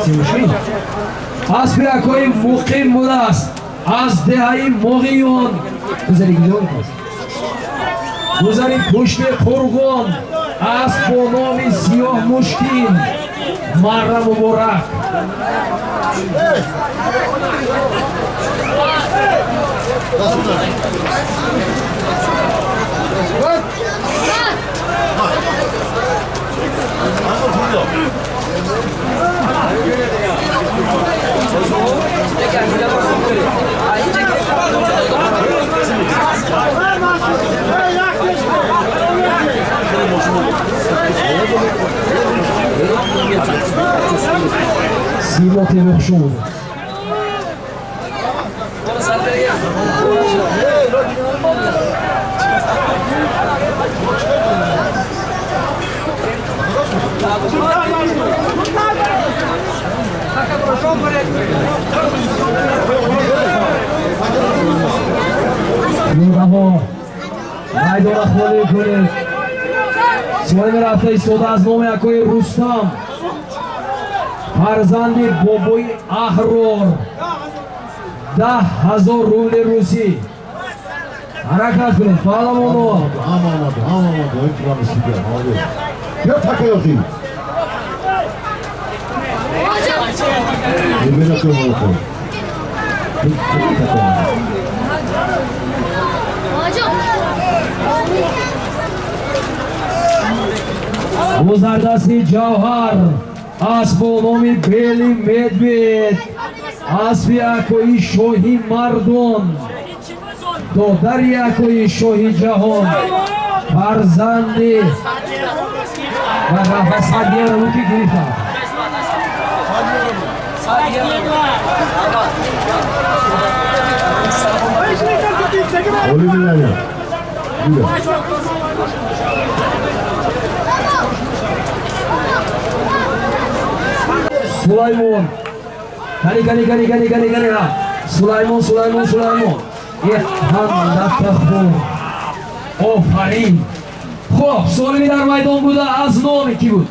Сиомушкими? Асби акои муқим будааст аз деҳаи Моғиён гузари гиён аст. Гузари пушти Қурғон аст бо номи Сиёҳмушкин Марра Муборак. Симо Темиршон. Нураҳо майдона холӣ кунед. Соими рафта истода аз номи акои Рустам фарзанди бобои Аҳрор 10,000 рубли русӣ. ҳаракат кунед паҳлавоно. Гузардасти Ҷавҳар асбо номи Бели Медвед асби акои Шоҳи Мардон додари акои Шоҳи Ҷаҳон фарзанди Садиёраки гирифта. Сулаймон. Кани. Сулаймон. Ҳандатахон. Офарин. Хоб, солими дар майдон буда аз номи ки буд?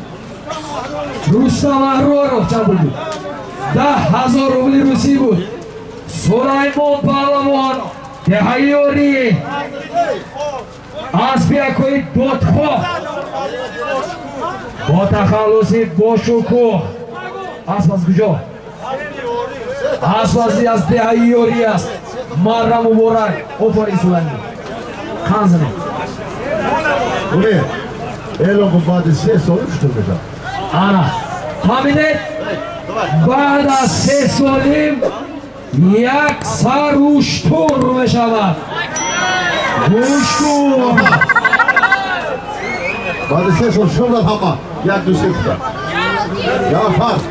Рустам Аҳроров чанд буд? 10,000 рубли руси буд. Сулаймон паҳлавон деҳайёри аспи акои додхоҳ бо тахаллуси бошукӯҳ. асп аз куҷо? асп аз деҳайёри аст. марра муборак. офарин Сулаймон. қан занед. Умер, элон баъд 3 сол шутур мешавад. ана ҳаминед баъд аз 3 солим як сару штур мешавад. гӯштур Баъд 3 сол шумрад ҳама як ду сифта. Я фарқ.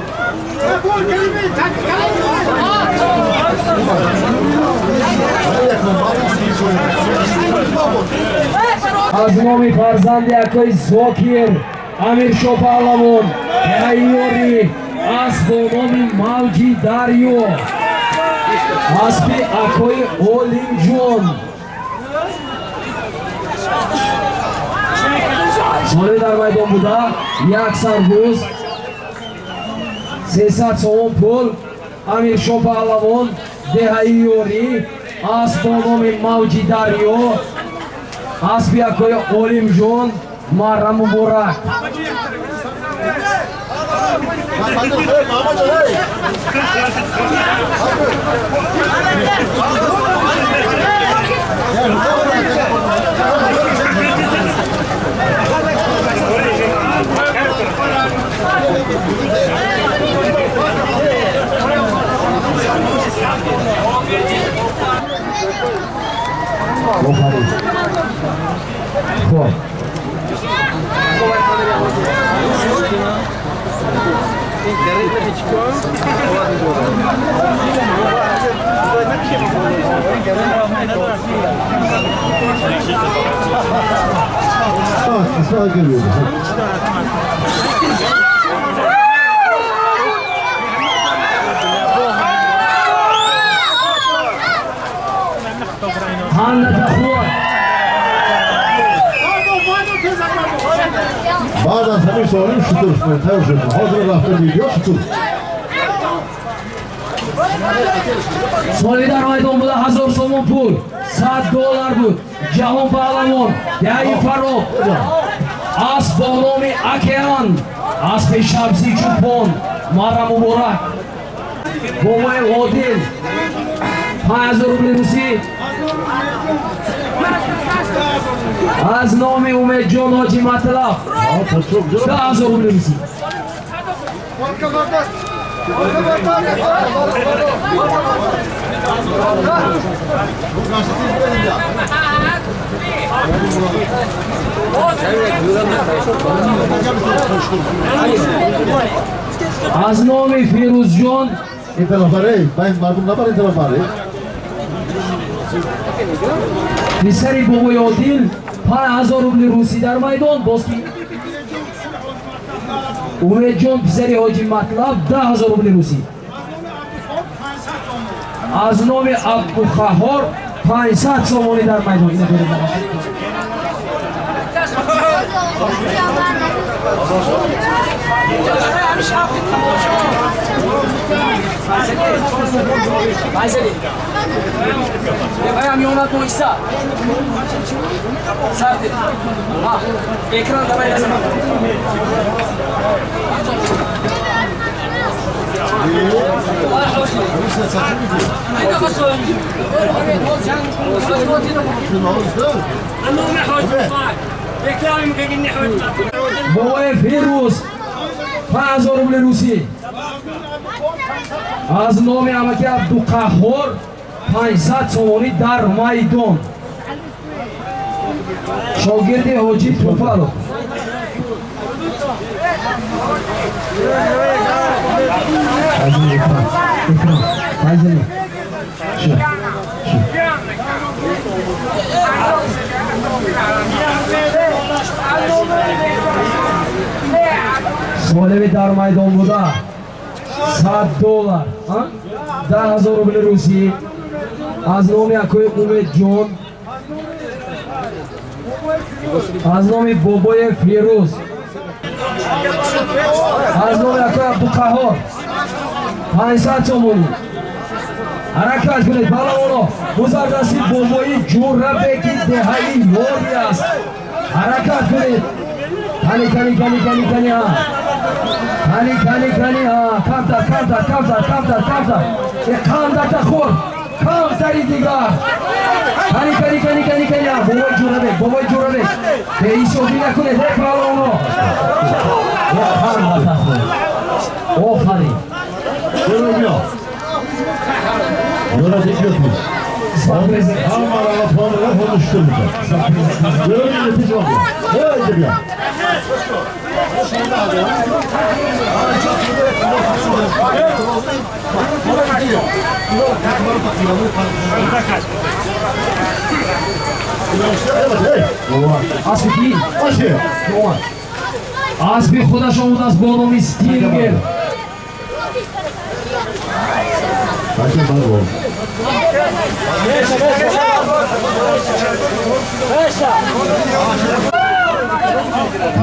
аз номи фарзанди акои зокир амиршоҳ паҳлавон деҳайёри аст бо номи мавҷи дарё аспи акои олимҷон. соли дар майдон буда як сарбӯз 300 сомон пул. амиршоҳ паҳлавон деҳайёри аст бо номи мавҷи дарё аспи акои олимҷон. марра муборак. İsmail geliyor. Bazen tabii sorayım şudur. Hazır rahtar video şudur. соли дар майдон буда 1000 сомон пул, $100 буд. ҷаҳон паҳлавон деҳаи фароб аст бо номи океан аспи шабзи чӯпон. марра муборак. бомои одил 5000 рубли русӣ аз номи умедҷон ҳоҷи матлаб 10000 рубли русӣ. аз номи фирӯзҷон İnterlopare, ben mardum ne var interlopare? писари бобои одил 5000 рубли русӣ дар майдон. бозки умедҷон писари ҳоҷи матлаб 10000 рубли русӣ. аз номи абдухаҳор 500 сомонӣ дар майдон. бобои фирӯз 5000 рубли русӣ. аз номи амаки абдуқаҳҳор 500 сомонӣ дар майдон. шогирди ҳоҷи тӯфалов. солеви дар майдон буда $100, 10000 рубли русӣ аз номи акои умедҷон, аз номи бобои фирӯз, аз номи акои абдуқаҳҳор 500 сомони. Ҳаракат кунед паҳлавоно. Гузардасти бобои Ҷӯрабеки деҳаи Йори аст. Ҳаракат кунед. Кани ҳа. Кани ҳа. Камтар. Камтарта хӯр. Камтари дигар. Кани ҳа. Бобои Ҷӯрабек. Беҳисобӣ накунед паҳлавоно. Камтарта хӯр. Офарин. Yola çekiyorsunuz. Hamaralı puanıyla konuşturmayacak. Böyle netice oluyor. Öyle bir ya. Асби Başı. Асби худаш омудаст бо номи Стингер. Kaçın bana bu.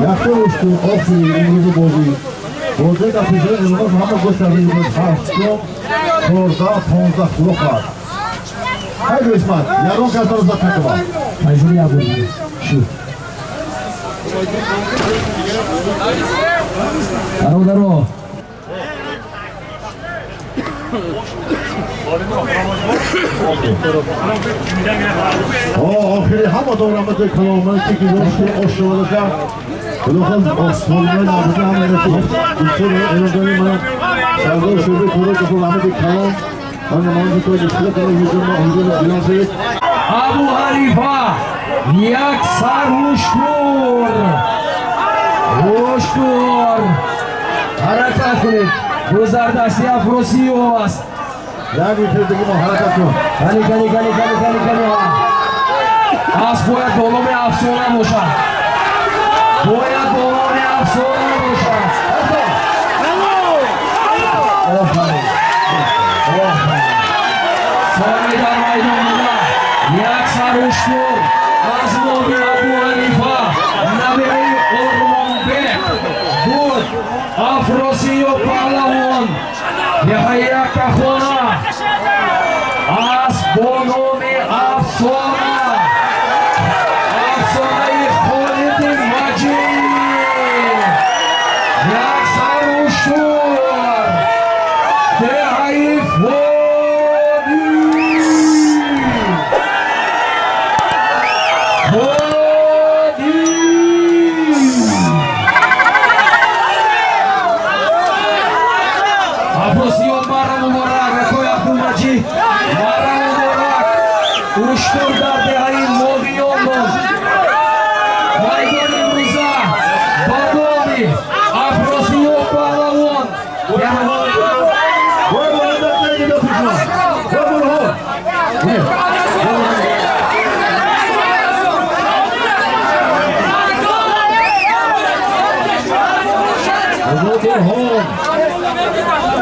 Yakta uçtu, ofsi, İngiliz'i bozu. Bozu da pizleri yılmaz ama gösterdiğimiz harçlı, orada, ponza, kuluk var. Haydi İsmail, yarın kazanızda takı var. Hazır ya bu. Şu. Daro. Ahiri hamma doğramızı kalamını çekiyor, oşluğumuza. Kulukun osmanlı'nın abisi hamilesi. Üstüne, elindeki bana, sardığı şöyle kuru kutulamı bir kalam. Anlamanızı koydu, şöyle kadar hücumla bilansı. Abu Hanifa, yak sarhoştur. Harakat kuned. Guzardasti Afrosiyo ast. Yani bitirdik ama harakat yok. Kani ha. As boyad bolome afsona bошад. Somi дар майдонда як сархуштур аз номи Абу Ҳанифа набераи Ормонбек буд. Афросиё паҳлавон деҳаи Яккахона аз бо номи Афсонаи Холиди Маҷид як сархуштур деҳаи Уштур дар деҳаи Мовиёнон майдони имрӯза ба номи Афросиё паҳлавон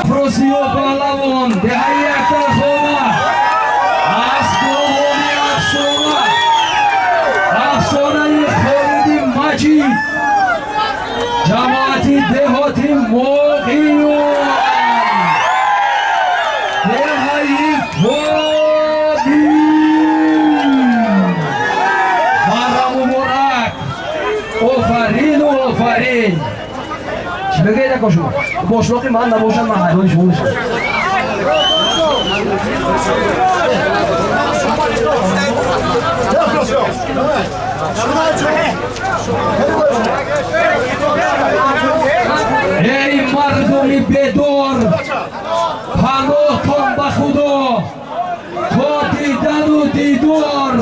Афросиё паҳлавон деҳаи Яккахона аз бо номи Афсонаи Холиди Маҷид ҷамоати деҳоти Моғиён деҳаи Водӣ байрам муборак. Офарин. Чӣ мегӯед ако шумо? Бошноқи ман набошад, ман ҳайвони шумо мешавам. Эй мардуми бедор, паноҳтон ба Худо то дидану дидор.